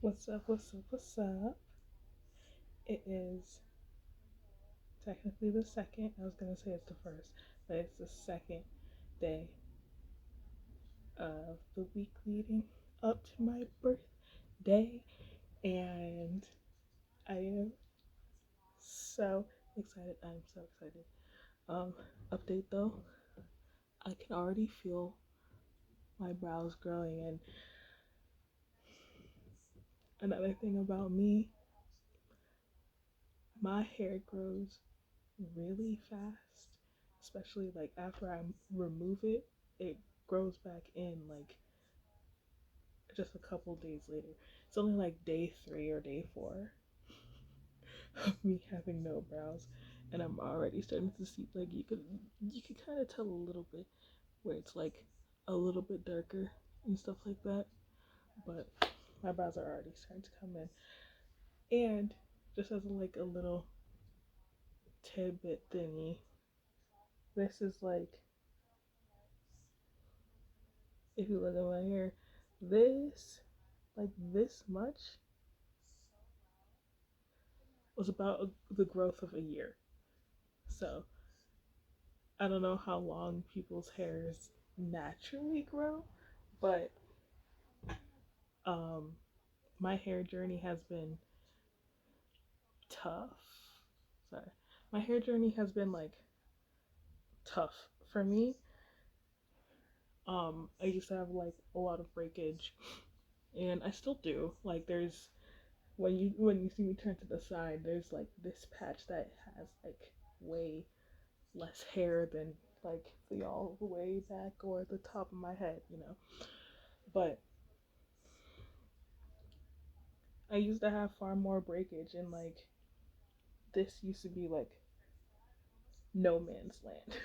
What's up? What's up? What's up? It is technically the second. I was gonna say it's the first, but it's the second day of the week leading up to my birthday, and I am so excited. I'm so excited. Um, Update though, I can already feel my brows growing, and another thing about me, my hair grows really fast, especially like after I remove it, it grows back in like just a couple days later. It's only like day 3 or day 4 of me having no brows, and I'm already starting to see like you could kind of tell a little bit where it's like a little bit darker and stuff like that. But my brows are already starting to come in, and just as like a little tidbit thingy, this is like, if you look at my hair, this, like this much, was about the growth of a year. So I don't know how long people's hairs naturally grow, but um, my hair journey has been tough. Sorry, my hair journey has been like tough for me. I used to have like a lot of breakage, and I still do. Like there's when you see me turn to the side, there's like this patch that has like way less hair than like the all the way back or the top of my head. But I used to have far more breakage, and like this used to be like no man's land,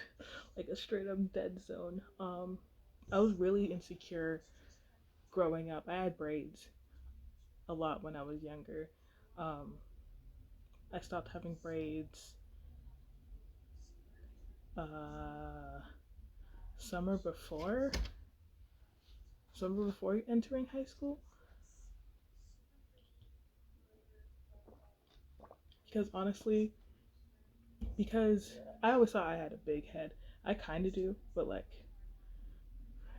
like a straight up dead zone. I was really insecure growing up. I had braids a lot when I was younger. Um, I stopped having braids uh, summer before summer before entering high school, because honestly, because I always thought I had a big head. I kind of do, but like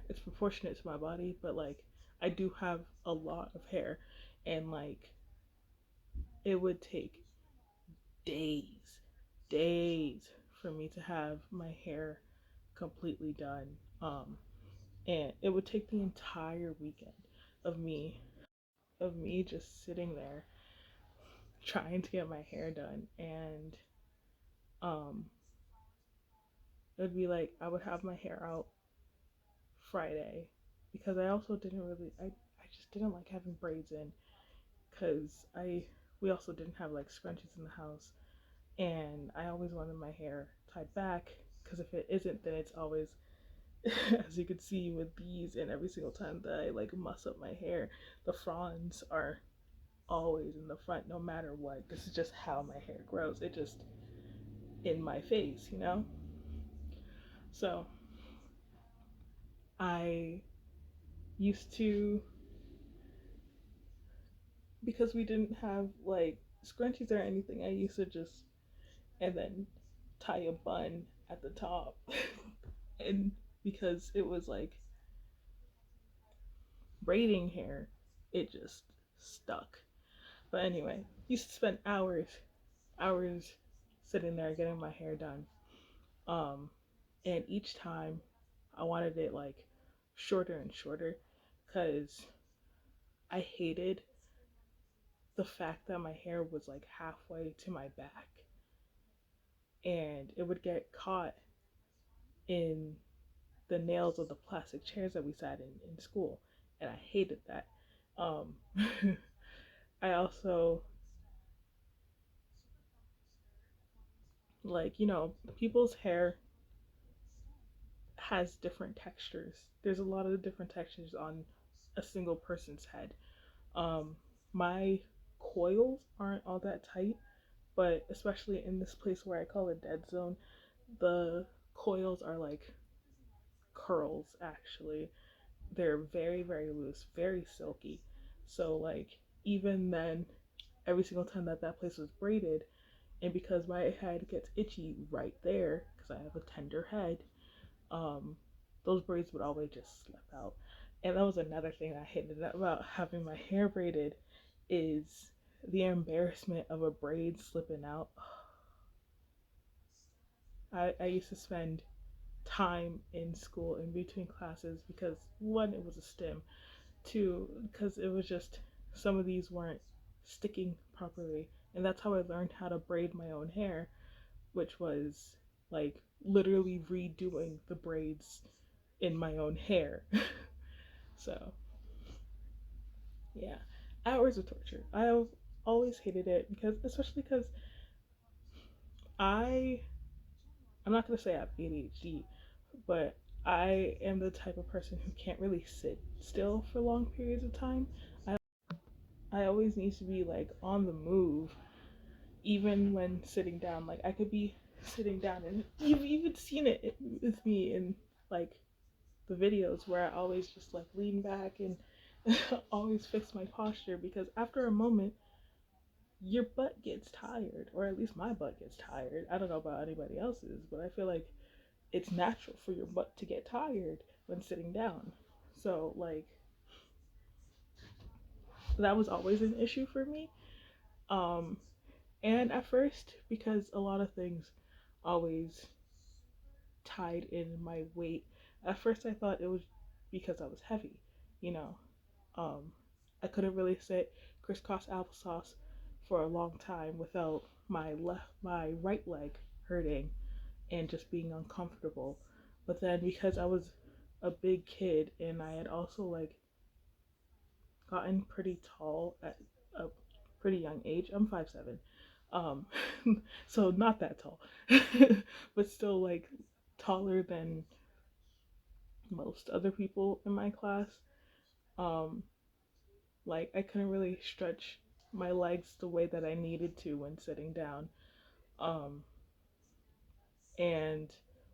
it's proportionate to my body. But like I do have a lot of hair, and like it would take days, days for me to have my hair completely done. Um, and it would take the entire weekend of me just sitting there trying to get my hair done, and um, it would be like I would have my hair out Friday, because I also didn't really I just didn't like having braids in, because I we also didn't have like scrunchies in the house, and I always wanted my hair tied back, because if it isn't, then it's always as you can see with these, and every single time that I like muss up my hair, the fronds are always in the front no matter what. This is just how my hair grows. It just in my face. So I used to, because we didn't have like scrunchies or anything, I used to just and then tie a bun at the top. And because it was like braiding hair, it just stuck. But anyway, used to spend hours sitting there getting my hair done. Um, and each time I wanted it like shorter and shorter, because I hated the fact that my hair was like halfway to my back, and it would get caught in the nails of the plastic chairs that we sat in school, and I hated that. Um, I also, like, people's hair has different textures. There's a lot of different textures on a single person's head. Um, my coils aren't all that tight, but especially in this place where I call it dead zone, the coils are like curls actually. They're very, very loose, very silky. So like even then, every single time that that place was braided, and because my head gets itchy right there because I have a tender head, um, those braids would always just slip out. And that was another thing I hated about having my hair braided is the embarrassment of a braid slipping out. I used to spend time in school in between classes because one, it was a STEM, two, because it was just some of these weren't sticking properly. And that's how I learned how to braid my own hair, which was like literally redoing the braids in my own hair. So, yeah, hours of torture. I've always hated it because, especially because I, I'm not gonna say I have ADHD, but I am the type of person who can't really sit still for long periods of time. I, I always need to be like on the move, even when sitting down. Like I could be sitting down, and you've even seen it with me in like the videos where I always just like lean back and always fix my posture because after a moment your butt gets tired, or at least my butt gets tired. I don't know about anybody else's, but I feel like it's natural for your butt to get tired when sitting down. So like that was always an issue for me. Um and at first, because a lot of things always tied in my weight, at first I thought it was because I was heavy, you know. Um I couldn't really sit crisscross applesauce for a long time without my right leg hurting and just being uncomfortable. But then because I was a big kid and I had also like gotten pretty tall at a pretty young age. I'm 5'7". Um so not that tall. But still like taller than most other people in my class. Um like I couldn't really stretch my legs the way that I needed to when sitting down. Um and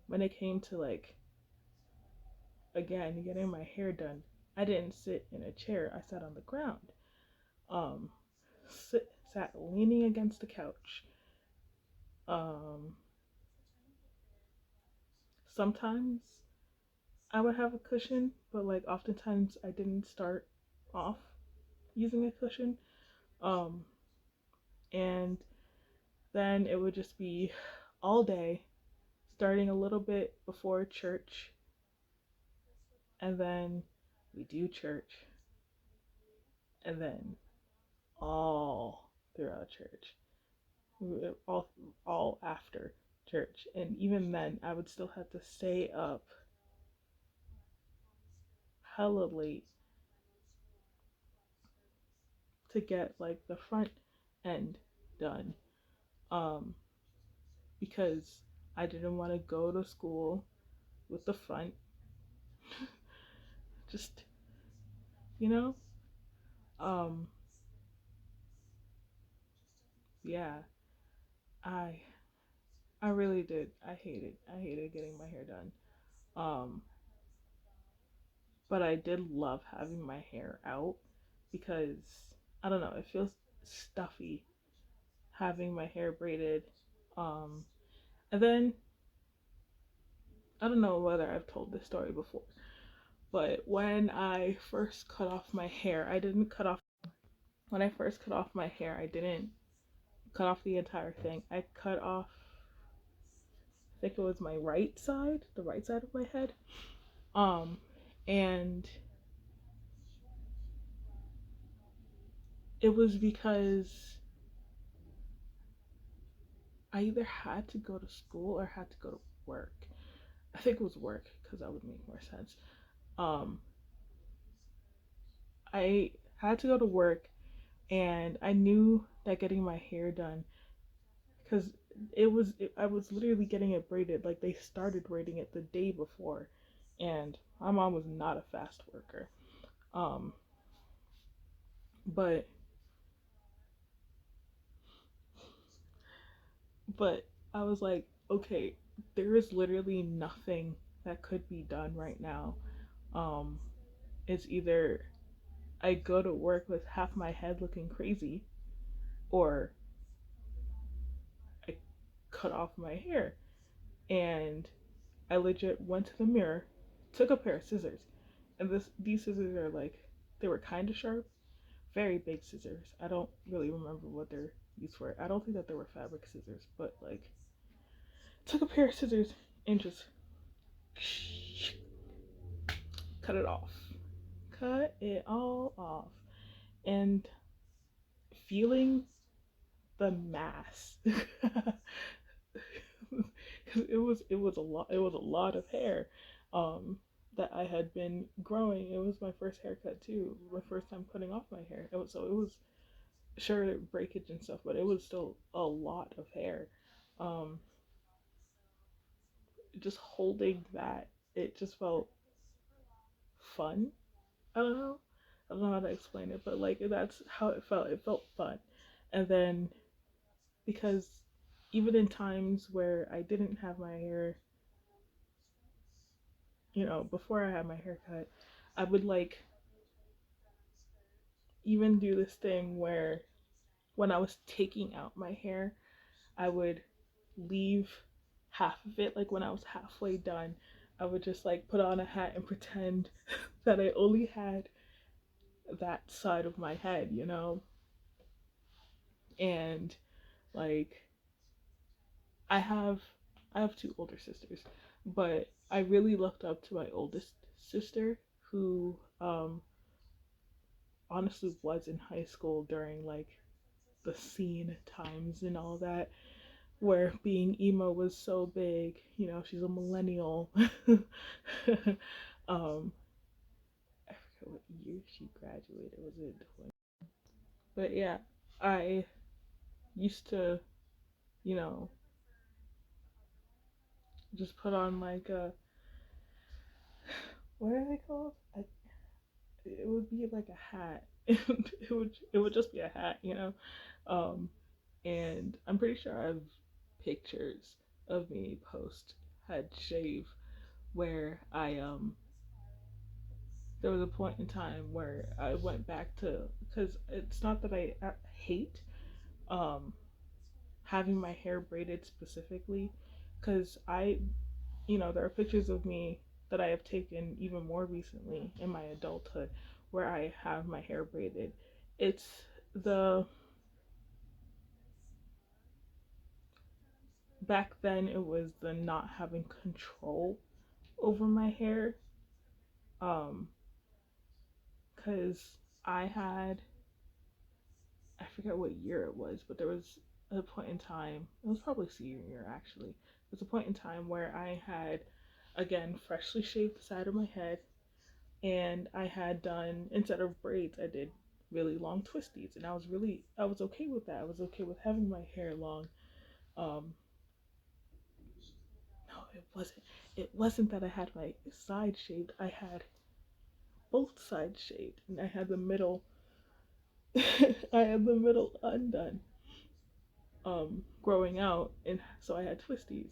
when it came to like again getting my hair done, I didn't sit in a chair. I sat on the ground. Um sat leaning against the couch. Um Sometimes I would have a cushion, but like oftentimes I didn't start off using a cushion. Um and then it would just be all day, starting a little bit before church, and then we do church, and then all throughout church, all all after church, and even then I would still have to stay up hella late to get like the front end done. Um, because I didn't want to go to school with the front. Just you know, um, yeah, I I really did. I hated getting my hair done. Um, but I did love having my hair out because I don't know, it feels stuffy having my hair braided. Um, and then I don't know whether I've told this story before, but when I first cut off my hair, I didn't cut off. When I first cut off my hair, I didn't cut off the entire thing. I cut off, I think it was my right side, the right side of my head. Um, and it was because I either had to go to school or had to go to work. I think it was work because that would make more sense. Um, I had to go to work, and I knew that getting my hair done because I was literally getting it braided. Like they started braiding it the day before, and my mom was not a fast worker. Um, but but I was like, okay, there is literally nothing that could be done right now. Um, it's either I go to work with half my head looking crazy, or I cut off my hair. And I legit went to the mirror, took a pair of scissors, and these scissors are like, they were kind of sharp, very big scissors. I don't really remember what they're used for. I don't think that they were fabric scissors, but like, took a pair of scissors and just cut it off. Cut it all off. And feeling the mass. It was a lot of hair that I had been growing. It was my first haircut too, my first time cutting off my hair. It was sure breakage and stuff, but it was still a lot of hair. Um, just holding that, it just felt fun. I don't know. I don't know how to explain it, but like that's how it felt. It felt fun. And then because even in times where I didn't have my hair, before I had my hair cut, I would like even do this thing where when I was taking out my hair, I would leave half of it, like when I was halfway done, I would just like put on a hat and pretend that I only had that side of my head. And like I have I have two older sisters, but I really looked up to my oldest sister who honestly was in high school during like the scene times and all that, where being emo was so big. She's a millennial. I forget what year she graduated. Was it 20? But yeah, I used to, you know, just put on like a, what are they called? It would be like a hat. It would just be a hat. Um, and I'm pretty sure I have pictures of me post head shave where I there was a point in time where I went back to, because it's not that I hate um having my hair braided specifically, because there are pictures of me that I have taken even more recently in my adulthood where I have my hair braided. It's the Back then it was the not having control over my hair, um because I had, I forget what year it was, but there was a point in time, it was probably senior year actually. There was a point in time where I had, again, freshly shaved the side of my head, and I had done, instead of braids, I did really long twisties, and I was okay with that. I was okay with having my hair long. Um, no, it wasn't. It wasn't that I had my side shaved. I had both sides shaved, and I had the middle. I had the middle undone. Growing out, and so I had twisties,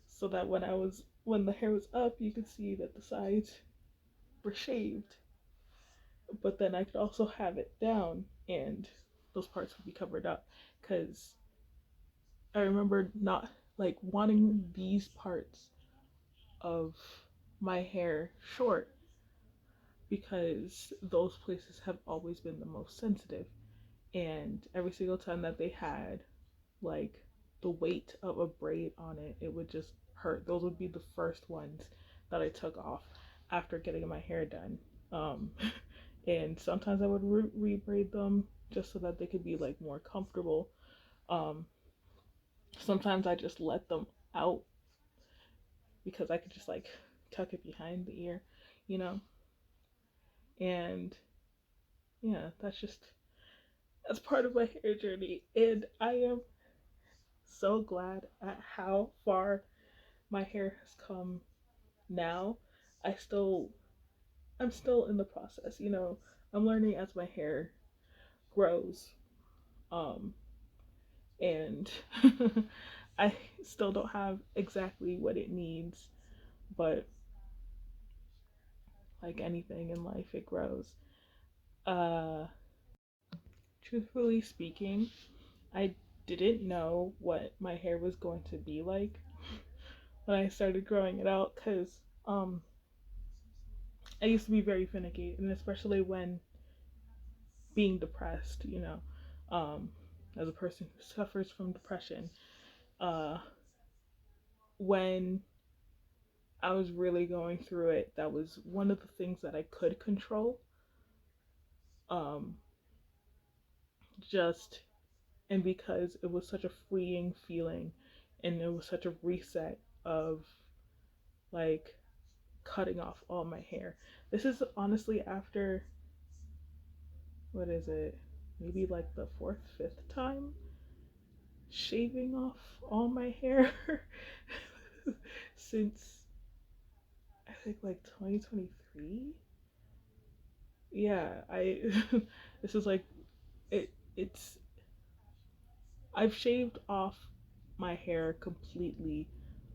so that when the hair was up, you could see that the sides were shaved, but then I could also have it down, and those parts would be covered up. Because I remember not like wanting these parts of my hair short, because those places have always been the most sensitive, and every single time that they had like the weight of a braid on it, it would just hurt. Those would be the first ones that I took off after getting my hair done. Um, and sometimes I would re-braid them just so that they could be like more comfortable. Um, Sometimes I just let them out because I could just like tuck it behind the ear, you know. And yeah, that's part of my hair journey, and I am so glad at how far my hair has come now. I still I'm still in the process. I'm learning as my hair grows. Um and I still don't have exactly what it needs, but like anything in life, it grows. Uh, Truthfully speaking, I didn't know what my hair was going to be like when I started growing it out because um, I used to be very finicky, and especially when being depressed, um, as a person who suffers from depression, uh, when I was really going through it, that was one of the things that I could control. Um, just and because it was such a freeing feeling, and it was such a reset of like cutting off all my hair. This is honestly after, what is it? Maybe like the fourth, fifth time shaving off all my hair since I think like 2023. Yeah, I this is like it's I've shaved off my hair completely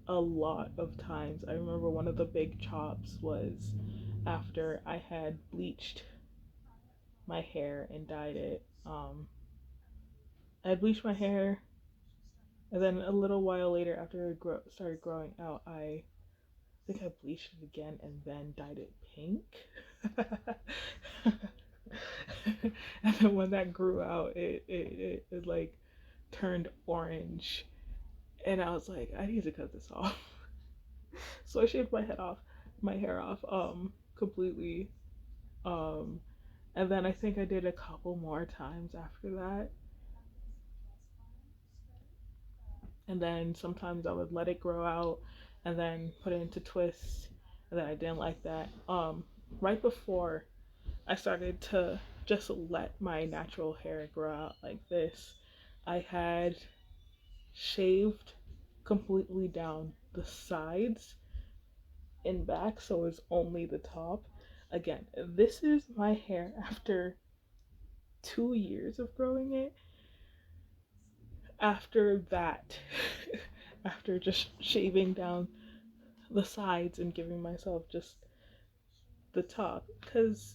a lot of times. I remember one of the big chops was after I had bleached my hair and dyed it. I bleached my hair, and then a little while later, after it started growing out, I think I bleached it again and then dyed it pink. And then when that grew out, it like turned orange, and I was like, I need to cut this off. So I shaved my hair off, completely. Um, and then I think I did a couple more times after that, and then sometimes I would let it grow out and then put it into twists, and then I didn't like that. Right before I started to just let my natural hair grow out like this, I had shaved completely down the sides and back, so it's only the top. Again, this is my hair after 2 years of growing it. After that, after just shaving down the sides and giving myself just the top, because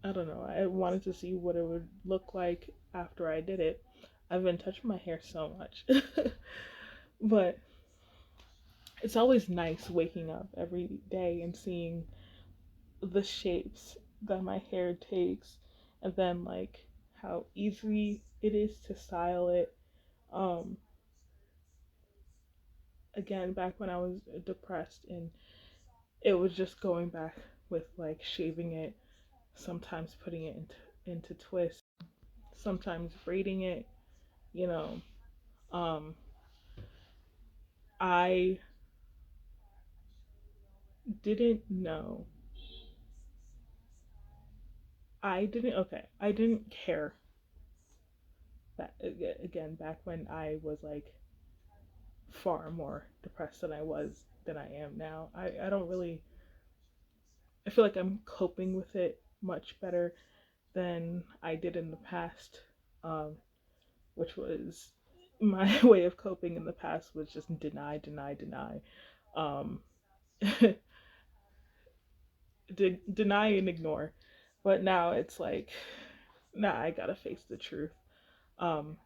I don't know, I wanted to see what it would look like after I did it. I've been touching my hair so much. But it's always nice waking up every day and seeing the shapes that my hair takes, and then like how easy it is to style it. Um, Again, back when I was depressed, and it was just going back with like shaving it, sometimes putting it into twists, sometimes braiding it, you know. Um, I didn't know. I didn't care that again back when I was like far more depressed than I am now. I don't really I feel like I'm coping with it much better than I did in the past. Um, which was my way of coping in the past was just deny, deny, deny. Um, deny and ignore. But now it's like, nah, I gotta face the truth. Um,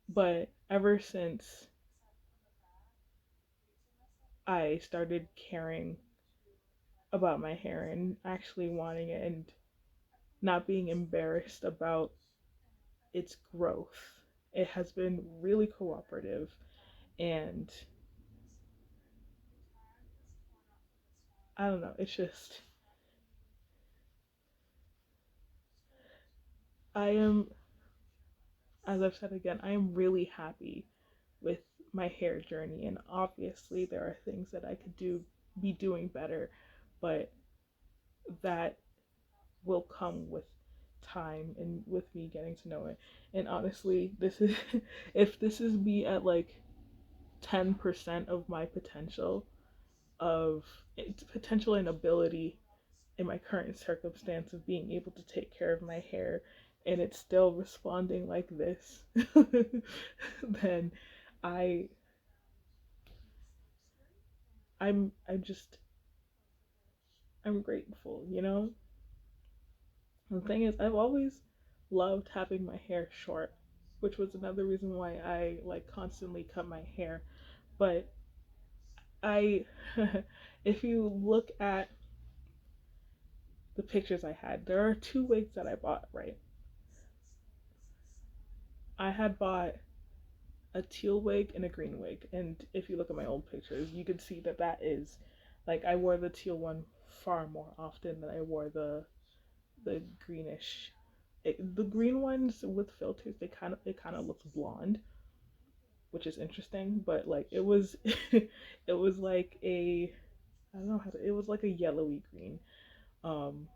but ever since I started caring about my hair and actually wanting it and not being embarrassed about its growth, it has been really cooperative. And I don't know, it's just, I am, as I've said again, I am really happy with my hair journey. And obviously, there are things that I could be doing better, but that will come with time and with me getting to know it. And honestly, this is if this is me at like 10% of my potential of its potential and ability in my current circumstance of being able to take care of my hair, and it's still responding like this, then I I'm just I'm grateful, you know? The thing is, I've always loved having my hair short, which was another reason why I like constantly cut my hair. But I, if you look at the pictures I had, there are two wigs that I bought, right? I had bought a teal wig and a green wig. And if you look at my old pictures, you can see that that is like I wore the teal one far more often than I wore the greenish. The green ones with filters, they kind of looks blonde, which is interesting. But like it was, it was like a I don't know how to. It was like a yellowy green, um,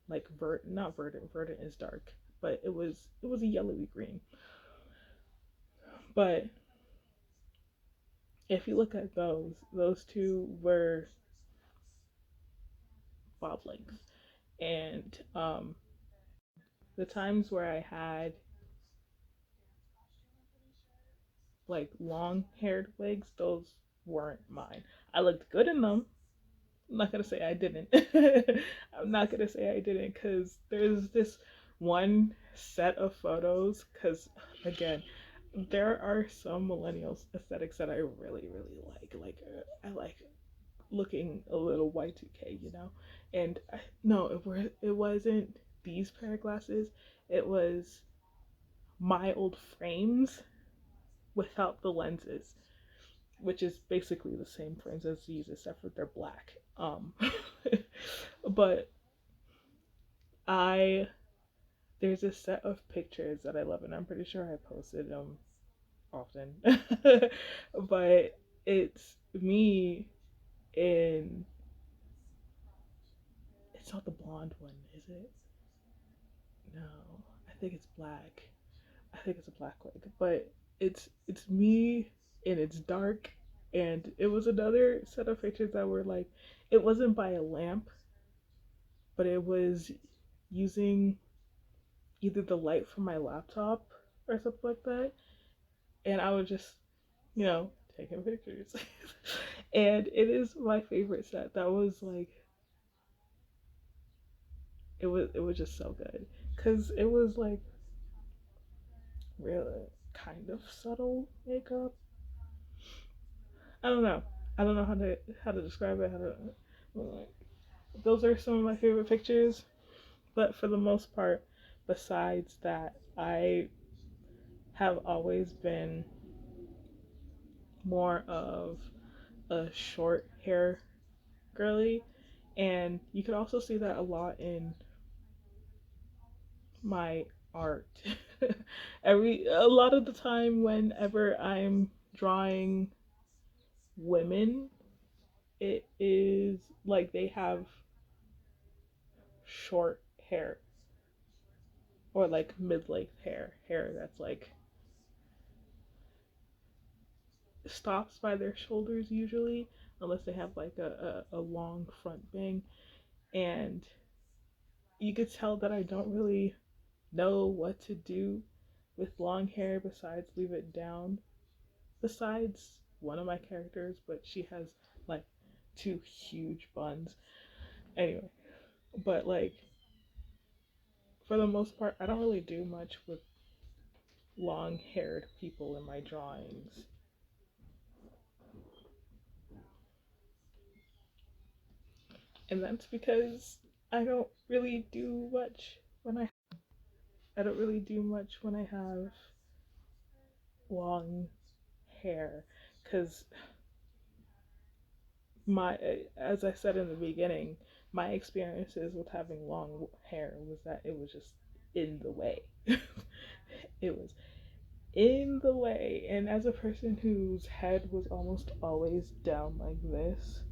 like not verdant. Verdant is dark, but it was a yellowy green. But if you look at those two were bob length, and the times where I had like long haired wigs, those weren't mine. I looked good in them. I'm not gonna say I didn't. I'm not gonna say I didn't because there's this one set of photos. Because again, there are some millennials aesthetics that I really really like. I like looking a little Y2K, you know. And no, it wasn't these pair of glasses. It was my old frames without the lenses, which is basically the same frames as these, except for they're black. But I there's a set of pictures that I love, and I'm pretty sure I posted them often. But it's me in it's not the blonde one, is it? No, I think it's black. I think it's a black wig, but it's me and it's dark, and it was another set of pictures that were like it wasn't by a lamp, but it was using either the light from my laptop or something like that, and I was just taking pictures. And it is my favorite set. That was like it was just so good because it was like really kind of subtle makeup. I don't know. I don't know how to describe it. How to like, those are some of my favorite pictures, but for the most part, besides that, I have always been more of a short hair girly, and you could also see that a lot in my art. A lot of the time, whenever I'm drawing women, it is like they have short hair or like mid-length hair that's like stops by their shoulders usually, unless they have like a long front bang. And you could tell that I don't really know what to do with long hair besides leave it down. Besides one of my characters, but she has like two huge buns. Anyway, but like for the most part, I don't really do much with long haired people in my drawings. And that's because I don't really do much when I don't really do much when I have long hair, because my as I said in the beginning, my experiences with having long hair was that it was just in the way. It was in the way, and as a person whose head was almost always down like this,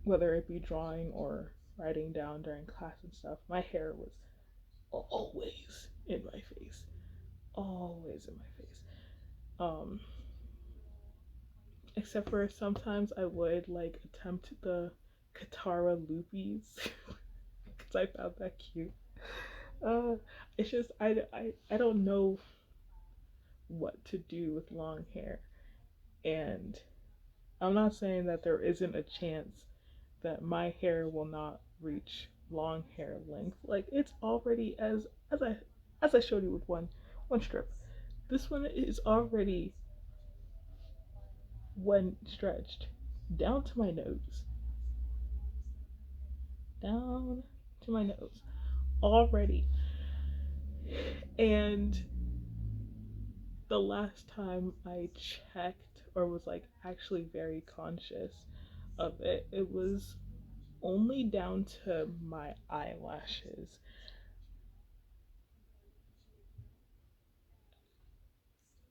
whether it be drawing or writing down during class and stuff, my hair was always in my face, always in my face. Um, except for sometimes I would like attempt the Katara loopies because I found that cute. Uh, it's just I don't know what to do with long hair, and I'm not saying that there isn't a chance that my hair will not reach long hair length. Like it's already as I showed you with one strip. This one is already when stretched down to my nose, down to my nose already. And the last time I checked or was like actually very conscious of it, it was only down to my eyelashes.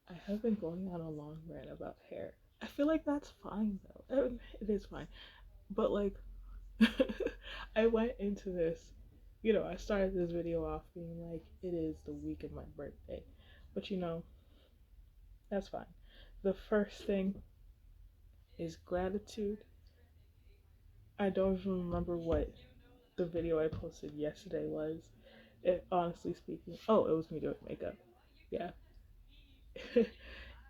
I have been going on a long rant about hair. I feel like that's fine though. It is fine. But like, I went into this, I started this video off being like, it is the week of my birthday. But that's fine. The first thing is gratitude. I don't even remember what the video I posted yesterday was. It, honestly speaking, oh, it was me doing makeup. Yeah.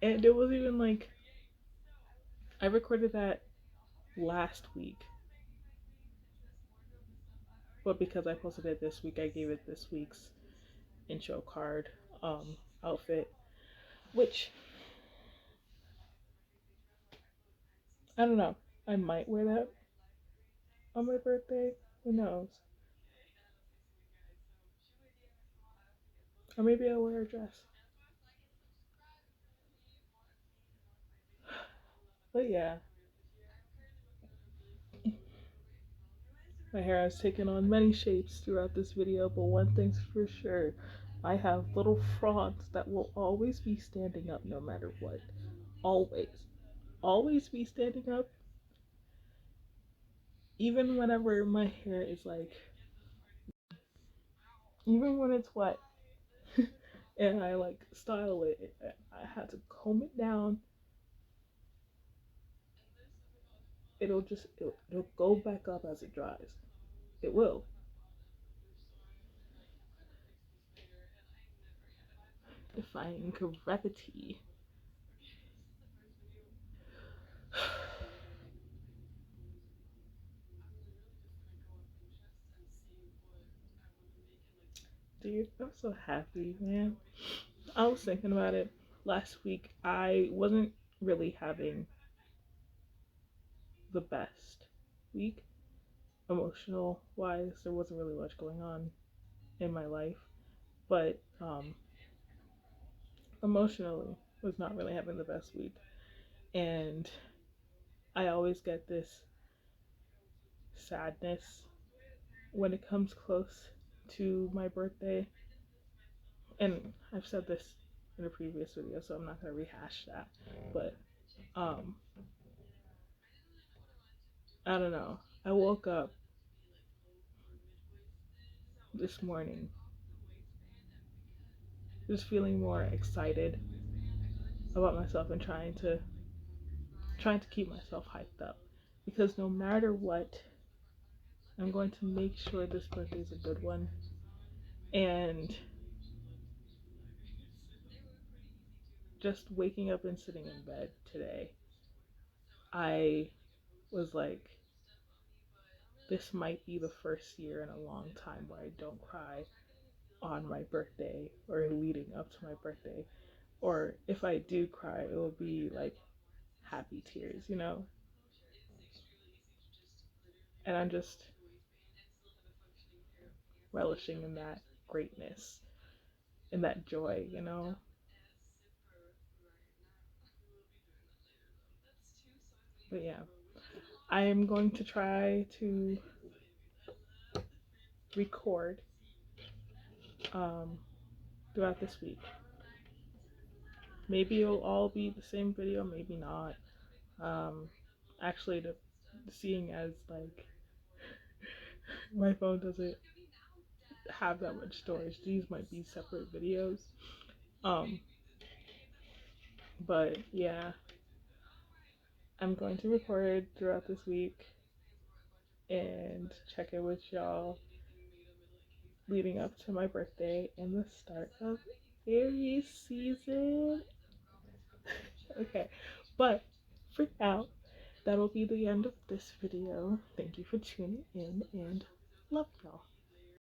And it was even like, I recorded that last week, but because I posted it this week, I gave it this week's intro card outfit, which I don't know. I might wear that on my birthday. Who knows? Or maybe I'll wear a dress. But yeah, my hair has taken on many shapes throughout this video, but one thing's for sure. I have little frogs that will always be standing up no matter what. Always. Always be standing up. Even whenever my hair is like, even when it's wet and I like style it, I had to comb it down. It'll go back up as it dries. It will. Defying gravity. Dude, I'm so happy, man. I was thinking about it last week. I wasn't really having the best week, emotional wise. There wasn't really much going on in my life, but emotionally was not really having the best week. And I always get this sadness when it comes close to my birthday. And I've said this in a previous video, so I'm not gonna rehash that. But um, I don't know. I woke up this morning just feeling more excited about myself and trying to keep myself hyped up because no matter what, I'm going to make sure this birthday is a good one. And just waking up and sitting in bed today, I was like, this might be the first year in a long time where I don't cry on my birthday or leading up to my birthday. Or if I do cry, it will be like happy tears. And I'm just relishing in that greatness, in that joy. But yeah, I am going to try to record um, throughout this week. Maybe it'll all be the same video, maybe not. Um, actually, seeing as like my phone doesn't have that much storage, these might be separate videos. Um, but yeah, I'm going to record throughout this week and check in with y'all leading up to my birthday and the start of Aries season. Okay, but for now, that'll be the end of this video. Thank you for tuning in and Love y'all.